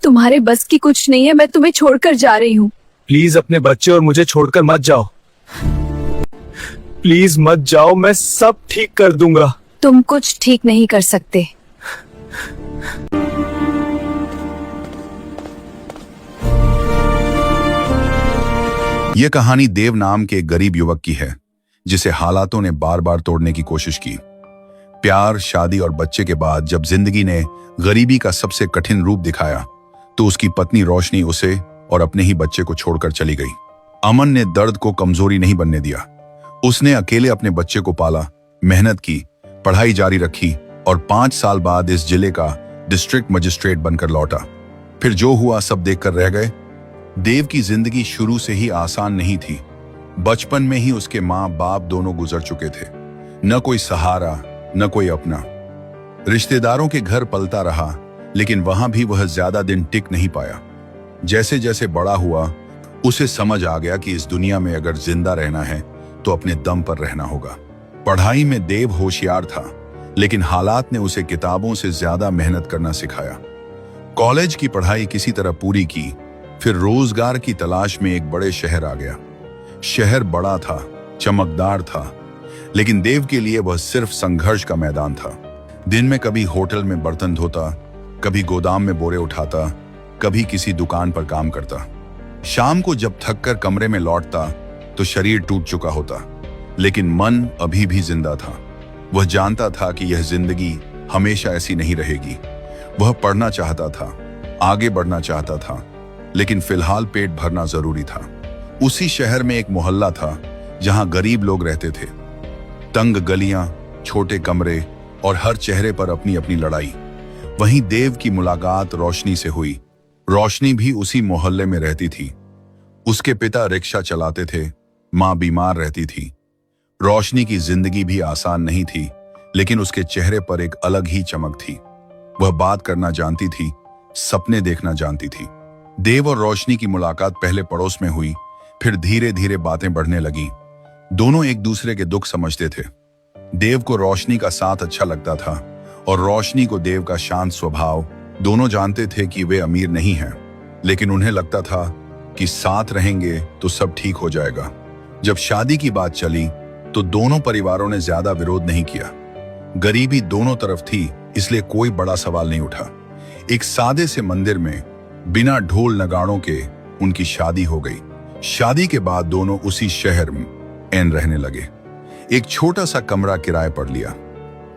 तुम्हारे बस की कुछ नहीं है, मैं तुम्हें छोड़कर जा रही हूँ। प्लीज अपने बच्चे और मुझे छोड़कर मत जाओ। प्लीज मत जाओ, मैं सब ठीक कर दूंगा। तुम कुछ ठीक नहीं कर सकते। यह कहानी देव नाम के एक गरीब युवक की है जिसे हालातों ने बार बार तोड़ने की कोशिश की। प्यार, शादी और बच्चे के बाद जब जिंदगी ने गरीबी का सबसे कठिन रूप दिखाया तो उसकी पत्नी रोशनी उसे और अपने ही बच्चे को छोड़कर चली गई। अमन ने दर्द को कमजोरी नहीं बनने दिया। उसने अकेले अपने बच्चे को पाला, मेहनत की, पढ़ाई जारी रखी और 5 साल बाद इस जिले का डिस्ट्रिक्ट मजिस्ट्रेट बनकर लौटा। फिर जो हुआ सब देखकर रह गए। देव की जिंदगी शुरू से ही आसान नहीं थी। बचपन में ही उसके माँ बाप दोनों गुजर चुके थे। न कोई सहारा, न कोई अपना। रिश्तेदारों के घर पलता रहा, लेकिन वहां भी वह ज्यादा दिन टिक नहीं पाया। जैसे जैसे बड़ा हुआ उसे समझ आ गया कि इस दुनिया में अगर जिंदा रहना है तो अपने दम पर रहना होगा। पढ़ाई में देव होशियार था, लेकिन हालात ने उसे किताबों से ज्यादा मेहनत करना सिखाया। कॉलेज की पढ़ाई किसी तरह पूरी की, फिर रोजगार की तलाश में एक बड़े शहर आ गया। शहर बड़ा था, चमकदार था, लेकिन देव के लिए वह सिर्फ संघर्ष का मैदान था। दिन में कभी होटल में बर्तन धोता, कभी गोदाम में बोरे उठाता, कभी किसी दुकान पर काम करता। शाम को जब थककर कमरे में लौटता तो शरीर टूट चुका होता, लेकिन मन अभी भी जिंदा था। वह जानता था कि यह जिंदगी हमेशा ऐसी नहीं रहेगी। वह पढ़ना चाहता था, आगे बढ़ना चाहता था, लेकिन फिलहाल पेट भरना जरूरी था। उसी शहर में एक मोहल्ला था जहां गरीब लोग रहते थे। तंग गलियां, छोटे कमरे और हर चेहरे पर अपनी अपनी लड़ाई। वहीं देव की मुलाकात रोशनी से हुई। रोशनी भी उसी मोहल्ले में रहती थी। उसके पिता रिक्शा चलाते थे, मां बीमार रहती थी। रोशनी की जिंदगी भी आसान नहीं थी, लेकिन उसके चेहरे पर एक अलग ही चमक थी। वह बात करना जानती थी, सपने देखना जानती थी। देव और रोशनी की मुलाकात पहले पड़ोस में हुई, फिर धीरे धीरे बातें बढ़ने लगी। दोनों एक दूसरे के दुख समझते थे। देव को रोशनी का साथ अच्छा लगता था और रोशनी को देव का शांत स्वभाव। दोनों जानते थे कि वे अमीर नहीं हैं, लेकिन उन्हें लगता था कि साथ रहेंगे तो सब ठीक हो जाएगा। जब शादी की बात चली तो दोनों परिवारों ने ज्यादा विरोध नहीं किया। गरीबी दोनों तरफ थी, इसलिए कोई बड़ा सवाल नहीं उठा। एक सादे से मंदिर में बिना ढोल नगाड़ों के उनकी शादी हो गई। शादी के बाद दोनों उसी शहर में एन रहने लगे। एक छोटा सा कमरा किराए पर लिया।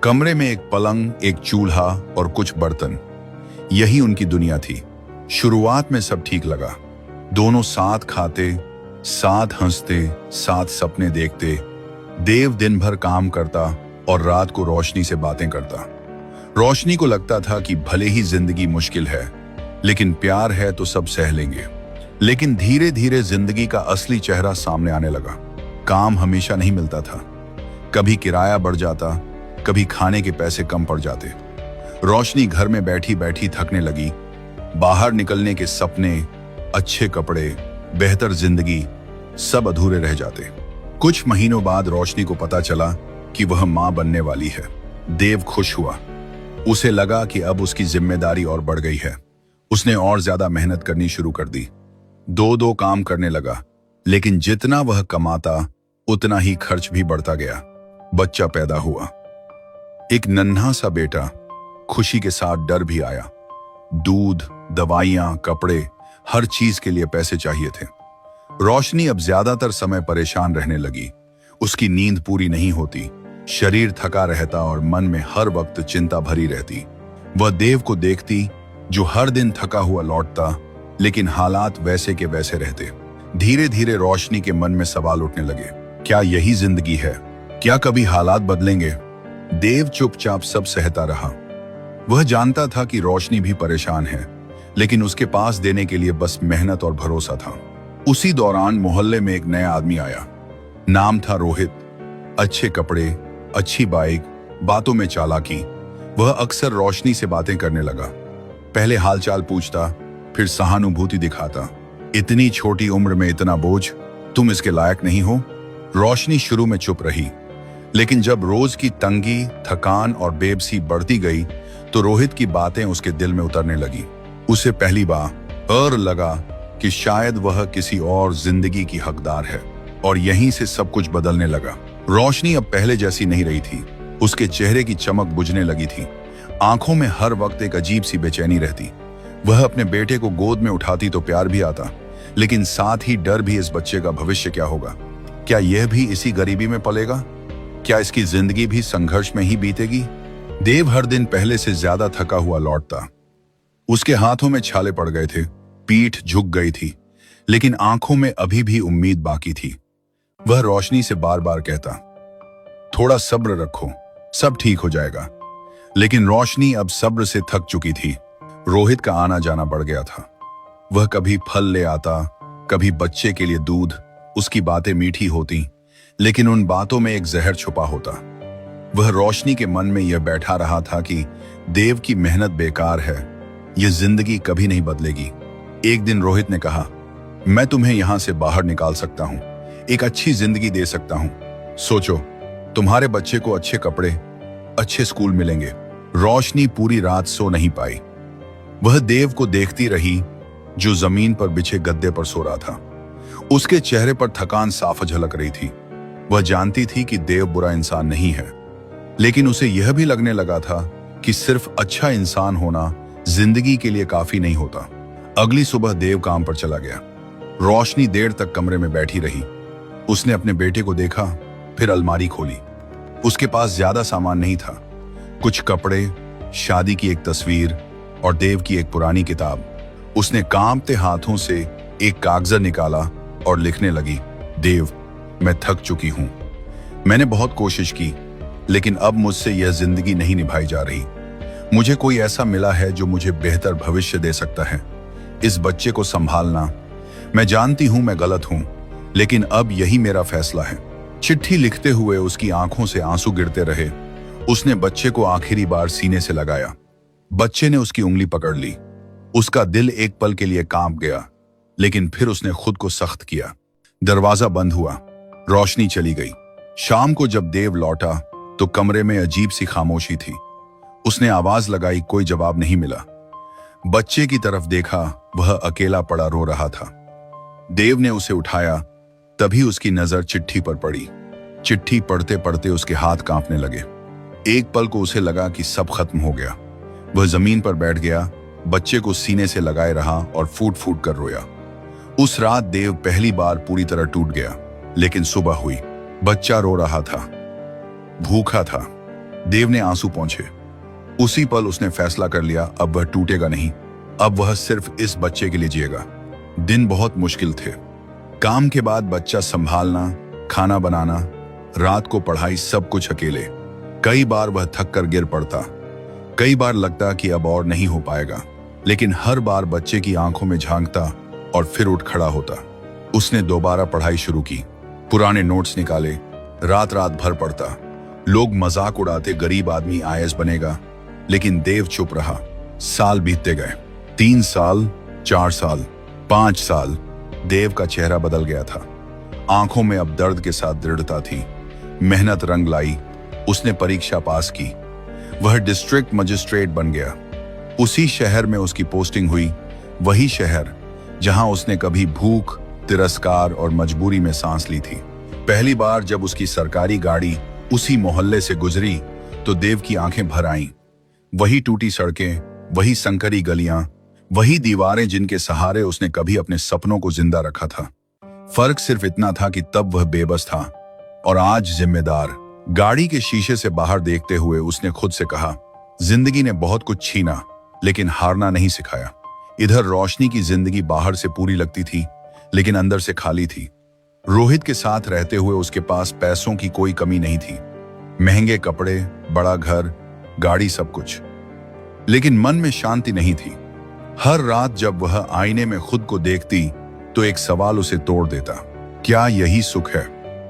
कमरे में एक पलंग, एक चूल्हा और कुछ बर्तन। यही उनकी दुनिया थी। शुरुआत में सब ठीक लगा। दोनों साथ खाते, साथ हंसते, साथ सपने देखते। देव दिन भर काम करता और रात को रोशनी से बातें करता। रोशनी को लगता था कि भले ही जिंदगी मुश्किल है, लेकिन प्यार है तो सब सह लेंगे। लेकिन धीरे धीरे जिंदगी का असली चेहरा सामने आने लगा। काम हमेशा नहीं मिलता था। कभी किराया बढ़ जाता, कभी खाने के पैसे कम पड़ जाते। रोशनी घर में बैठी बैठी थकने लगी। बाहर निकलने के सपने, अच्छे कपड़े, बेहतर जिंदगी सब अधूरे रह जाते। कुछ महीनों बाद रोशनी को पता चला कि वह मां बनने वाली है। देव खुश हुआ। उसे लगा कि अब उसकी जिम्मेदारी और बढ़ गई है। उसने और ज्यादा मेहनत करनी शुरू कर दी। दो काम करने लगा, लेकिन जितना वह कमाता उतना ही खर्च भी बढ़ता गया। बच्चा पैदा हुआ, एक नन्हा सा बेटा। खुशी के साथ डर भी आया। दूध, दवाइयां, कपड़े, हर चीज के लिए पैसे चाहिए थे। रोशनी अब ज्यादातर समय परेशान रहने लगी। उसकी नींद पूरी नहीं होती, शरीर थका रहता और मन में हर वक्त चिंता भरी रहती। वह देव को देखती जो हर दिन थका हुआ लौटता, लेकिन हालात वैसे के वैसे रहते। धीरे धीरे रोशनी के मन में सवाल उठने लगे, क्या यही जिंदगी है? क्या कभी हालात बदलेंगे? देव चुपचाप सब सहता रहा। वह जानता था कि रोशनी भी परेशान है, लेकिन उसके पास देने के लिए बस मेहनत और भरोसा था। उसी दौरान मोहल्ले में एक नया आदमी आया। नाम था रोहित। अच्छे कपड़े, अच्छी बाइक, बातों में चालाकी। वह अक्सर रोशनी से बातें करने लगा। पहले हालचाल पूछता, फिर सहानुभूति दिखाता। इतनी छोटी उम्र में इतना बोझ, तुम इसके लायक नहीं हो। रोशनी शुरू में चुप रही, लेकिन जब रोज की तंगी, थकान और बेबसी बढ़ती गई तो रोहित की बातें उसके दिल में उतरने लगी। उसे पहली बार लगा कि शायद वह किसी और जिंदगी की हकदार है, और यहीं से सब कुछ बदलने लगा। रोशनी अब पहले जैसी नहीं रही थी। उसके चेहरे की चमक बुझने लगी थी। आंखों में हर वक्त एक अजीब सी बेचैनी रहती। वह अपने बेटे को गोद में उठाती तो प्यार भी आता, लेकिन साथ ही डर भी। इस बच्चे का भविष्य क्या होगा? क्या यह भी इसी गरीबी में पलेगा? क्या इसकी जिंदगी भी संघर्ष में ही बीतेगी? देव हर दिन पहले से ज्यादा थका हुआ लौटता। उसके हाथों में छाले पड़ गए थे, पीठ झुक गई थी, लेकिन आंखों में अभी भी उम्मीद बाकी थी। वह रोशनी से बार बार कहता, थोड़ा सब्र रखो, सब ठीक हो जाएगा। लेकिन रोशनी अब सब्र से थक चुकी थी। रोहित का आना जाना बढ़ गया था। वह कभी फल ले आता, कभी बच्चे के लिए दूध। उसकी बातें मीठी होती, लेकिन उन बातों में एक जहर छुपा होता। वह रोशनी के मन में यह बैठा रहा था कि देव की मेहनत बेकार है, यह जिंदगी कभी नहीं बदलेगी। एक दिन रोहित ने कहा, मैं तुम्हें यहां से बाहर निकाल सकता हूं, एक अच्छी जिंदगी दे सकता हूं। सोचो, तुम्हारे बच्चे को अच्छे कपड़े, अच्छे स्कूल मिलेंगे। रोशनी पूरी रात सो नहीं पाई। वह देव को देखती रही, जो जमीन पर बिछे गद्दे पर सो रहा था। उसके चेहरे पर थकान साफ झलक रही थी। वह जानती थी कि देव बुरा इंसान नहीं है, लेकिन उसे यह भी लगने लगा था कि सिर्फ अच्छा इंसान होना जिंदगी के लिए काफी नहीं होता। अगली सुबह देव काम पर चला गया। रोशनी देर तक कमरे में बैठी रही। उसने अपने बेटे को देखा, फिर अलमारी खोली। उसके पास ज्यादा सामान नहीं था, कुछ कपड़े, शादी की एक तस्वीर और देव की एक पुरानी किताब। उसने कांपते हाथों से एक कागज निकाला और लिखने लगी, देव, मैं थक चुकी हूं। मैंने बहुत कोशिश की, लेकिन अब मुझसे यह जिंदगी नहीं निभाई जा रही। मुझे कोई ऐसा मिला है जो मुझे बेहतर भविष्य दे सकता है। इस बच्चे को संभालना, मैं जानती हूं मैं गलत हूं, लेकिन अब यही मेरा फैसला है। चिट्ठी लिखते हुए उसकी आंखों से आंसू गिरते रहे। उसने बच्चे को आखिरी बार सीने से लगाया। बच्चे ने उसकी उंगली पकड़ ली। उसका दिल एक पल के लिए कांप गया, लेकिन फिर उसने खुद को सख्त किया। दरवाजा बंद हुआ, रोशनी चली गई। शाम को जब देव लौटा तो कमरे में अजीब सी खामोशी थी। उसने आवाज लगाई, कोई जवाब नहीं मिला। बच्चे की तरफ देखा, वह अकेला पड़ा रो रहा था। देव ने उसे उठाया, तभी उसकी नजर चिट्ठी पर पड़ी। चिट्ठी पढ़ते पढ़ते उसके हाथ कांपने लगे। एक पल को उसे लगा कि सब खत्म हो गया। वह जमीन पर बैठ गया, बच्चे को सीने से लगाए रहा और फूट फूट कर रोया। उस रात देव पहली बार पूरी तरह टूट गया। लेकिन सुबह हुई, बच्चा रो रहा था, भूखा था। देव ने आंसू पोंछे। उसी पल उसने फैसला कर लिया, अब वह टूटेगा नहीं, अब वह सिर्फ इस बच्चे के लिए जिएगा। दिन बहुत मुश्किल थे। काम के बाद बच्चा संभालना, खाना बनाना, रात को पढ़ाई, सब कुछ अकेले। कई बार वह थक कर गिर पड़ता, कई बार लगता कि अब और नहीं हो पाएगा, लेकिन हर बार बच्चे की आंखों में झांकता और फिर उठ खड़ा होता। उसने दोबारा पढ़ाई शुरू की, पुराने नोट्स निकाले, रात रात भर पढ़ता। लोग मजाक उड़ाते, गरीब आदमी आईएएस बनेगा, लेकिन देव चुप रहा। साल बीतते गए, 3 साल, 4 साल, 5 साल। देव का चेहरा बदल गया था। आंखों में अब दर्द के साथ दृढ़ता थी। मेहनत रंग लाई। उसने परीक्षा पास की। वह डिस्ट्रिक्ट मजिस्ट्रेट बन गया। उसी शहर में उसकी पोस्टिंग हुई, वही शहर जहां उसने कभी भूख, तिरस्कार और मजबूरी में सांस ली थी। पहली बार जब उसकी सरकारी गाड़ी उसी मोहल्ले से गुजरी तो देव की आंखें भर आईं। वही टूटी सड़कें, वही संकरी गलियां, वही दीवारें जिनके सहारे उसने कभी अपने सपनों को जिंदा रखा था। फर्क सिर्फ इतना था कि तब वह बेबस था और आज जिम्मेदार। गाड़ी के शीशे से बाहर देखते हुए उसने खुद से कहा, जिंदगी ने बहुत कुछ छीना, लेकिन हारना नहीं सिखाया। इधर रोशनी की जिंदगी बाहर से पूरी लगती थी, लेकिन अंदर से खाली थी। रोहित के साथ रहते हुए उसके पास पैसों की कोई कमी नहीं थी। महंगे कपड़े, बड़ा घर, गाड़ी, सब कुछ, लेकिन मन में शांति नहीं थी। हर रात जब वह आईने में खुद को देखती तो एक सवाल उसे तोड़ देता, क्या यही सुख है?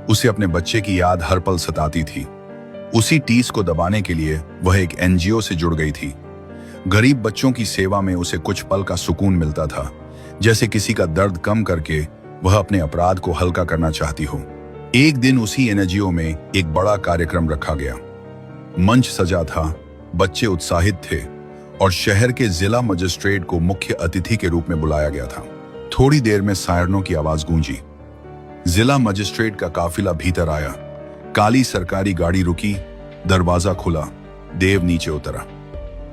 उसे अपने बच्चे की याद हर पल सताती थी। उसी टीस को दबाने के लिए वह एक एनजीओ से जुड़ गई थी। गरीब बच्चों की सेवा में उसे कुछ पल का सुकून मिलता था, जैसे किसी का दर्द कम करके वह अपने अपराध को हल्का करना चाहती हो। एक दिन उसी एनजीओ में एक बड़ा कार्यक्रम रखा गया। मंच सजा था, बच्चे उत्साहित थे और शहर के जिला मजिस्ट्रेट को मुख्य अतिथि के रूप में बुलाया गया था। थोड़ी देर में सायरनों की आवाज गूंजी। जिला मजिस्ट्रेट का काफिला भीतर आया। काली सरकारी गाड़ी रुकी, दरवाजा खुला, देव नीचे उतरा।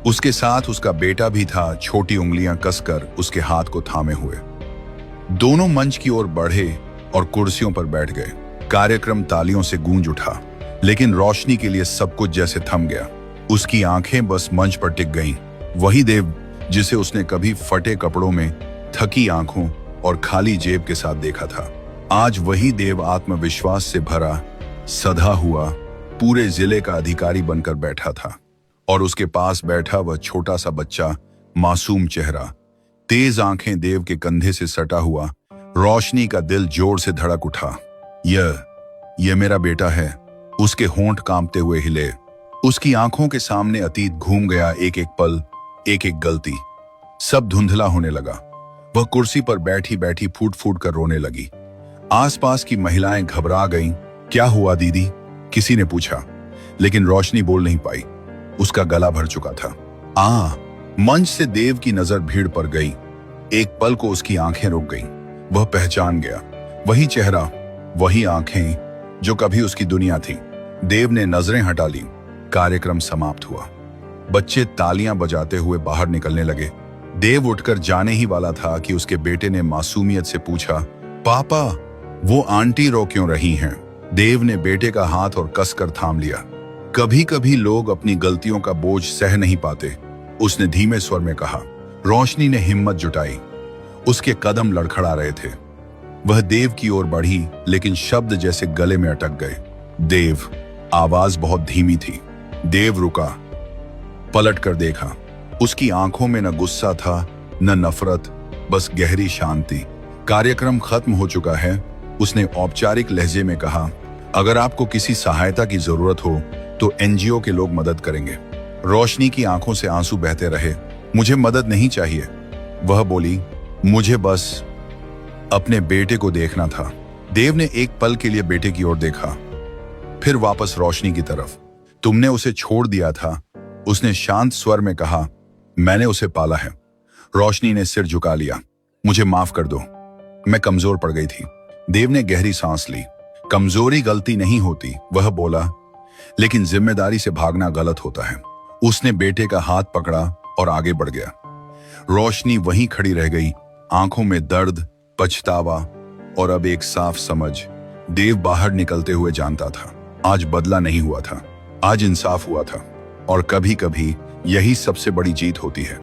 उसके साथ उसका बेटा भी था, छोटी उंगलियां कसकर उसके हाथ को थामे हुए। दोनों मंच की ओर बढ़े और कुर्सियों पर बैठ गए। कार्यक्रम तालियों से गूंज उठा, लेकिन रोशनी के लिए सब कुछ जैसे थम गया। उसकी आंखें बस मंच पर टिक गईं। वही देव जिसे उसने कभी फटे कपड़ों में, थकी आंखों और खाली जेब के साथ देखा था, आज वही देव आत्मविश्वास से भरा, सधा हुआ, पूरे जिले का अधिकारी बनकर बैठा था। और उसके पास बैठा वह छोटा सा बच्चा, मासूम चेहरा, तेज आंखें, देव के कंधे से सटा हुआ। रोशनी का दिल जोर से धड़क उठा। यह मेरा बेटा है। उसके होंठ कांपते हुए हिले। उसकी आंखों के सामने अतीत घूम गया, एक एक पल, एक एक गलती। सब धुंधला होने लगा। वह कुर्सी पर बैठी बैठी फूट फूट कर रोने लगी। आसपास की महिलाएं घबरा गईं। क्या हुआ दीदी? किसी ने पूछा, लेकिन रोशनी बोल नहीं पाई। उसका गला भर चुका था। मंच से देव की नजर भीड़ पर गई। एक पल को उसकी आंखें रुक गईं। वह पहचान गया, वही चेहरा, वही आंखें जो कभी उसकी दुनिया थी। देव ने नजरें हटा ली। कार्यक्रम समाप्त हुआ। बच्चे तालियां बजाते हुए बाहर निकलने लगे। देव उठकर जाने ही वाला था कि उसके बेटे ने मासूमियत से पूछा, पापा, वो आंटी रो क्यों रही हैं? देव ने बेटे का हाथ और कसकर थाम लिया। कभी कभी लोग अपनी गलतियों का बोझ सह नहीं पाते, उसने धीमे स्वर में कहा। रोशनी ने हिम्मत जुटाई। उसके कदम लड़खड़ा रहे थे। वह देव की ओर बढ़ी, लेकिन शब्द जैसे गले में अटक गए। देव। आवाज बहुत धीमी थी। देव रुका, पलट कर देखा। उसकी आंखों में न गुस्सा था, न नफरत, बस गहरी शांति। कार्यक्रम खत्म हो चुका है, उसने औपचारिक लहजे में कहा। अगर आपको किसी सहायता की जरूरत हो तो एनजीओ के लोग मदद करेंगे। रोशनी की आंखों से आंसू बहते रहे। मुझे मदद नहीं चाहिए, वह बोली। मुझे बस अपने बेटे को देखना था। देव ने एक पल के लिए बेटे की ओर देखा, फिर वापस रोशनी की तरफ। तुमने उसे छोड़ दिया था, उसने शांत स्वर में कहा। मैंने उसे पाला है। रोशनी ने सिर झुका लिया। मुझे माफ कर दो, मैं कमजोर पड़ गई थी। देव ने गहरी सांस ली। कमजोरी गलती नहीं होती, वह बोला, लेकिन जिम्मेदारी से भागना गलत होता है। उसने बेटे का हाथ पकड़ा और आगे बढ़ गया। रोशनी वहीं खड़ी रह गई, आंखों में दर्द, पछतावा और अब एक साफ समझ। देव बाहर निकलते हुए जानता था, आज बदला नहीं हुआ था, आज इंसाफ हुआ था। और कभी कभी यही सबसे बड़ी जीत होती है।